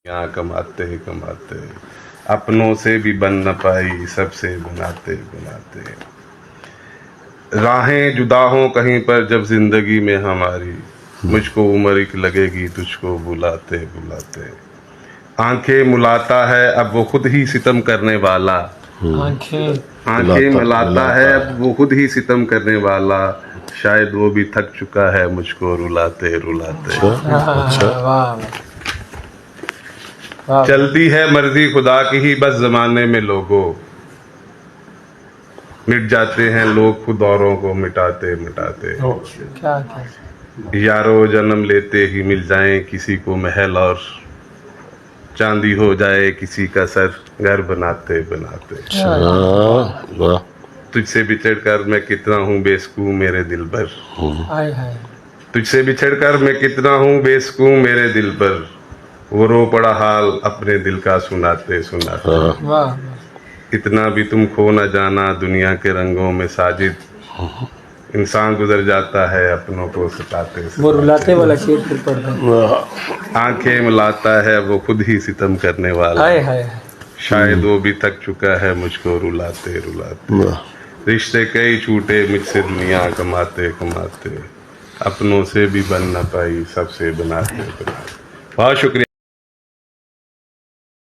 यहाँ कमाते कमाते अपनों से भी बन न पाई, सबसे बनाते बनाते। राहें जुदा हों कहीं पर जब जिंदगी में हमारी, मुझको उम्र एक लगेगी तुझको बुलाते बुलाते। आंखें मुलाता है अब वो खुद ही सितम करने वाला, आंखें मिलाता है अब वो खुद ही सितम करने वाला। शायद वो भी थक चुका है मुझको रुलाते रुलाते। चलती है मर्जी खुदा की ही बस जमाने में लोगों, मिट जाते हैं लोग खुद औरों को मिटाते मिटाते। यारो जन्म लेते ही मिल जाएं किसी को महल और चांदी हो जाए किसी का सर, घर बनाते बनाते। तुझसे बिछड़ कर मैं कितना हूँ बेसुकूं मेरे दिल पर, तुझसे बिछड़ कर मैं कितना हूँ बेसुकूं मेरे दिल पर। वो रो पड़ा हाल अपने दिल का सुनाते सुनाते। इतना भी तुम खो न जाना दुनिया के रंगों में साजिद, इंसान गुजर जाता है अपनों को सताते वो रुलाते वाला शेर फिर पढ़ दो। आंखें मिलाता है वो खुद ही सितम करने वाला, शायद वो भी थक चुका है मुझको रुलाते रुलाते। रिश्ते कई छूटे मुझसे दुनिया कमाते कमाते, अपनों से भी बन न पाई सबसे बनाते बनाते। बहुत शुक्रिया।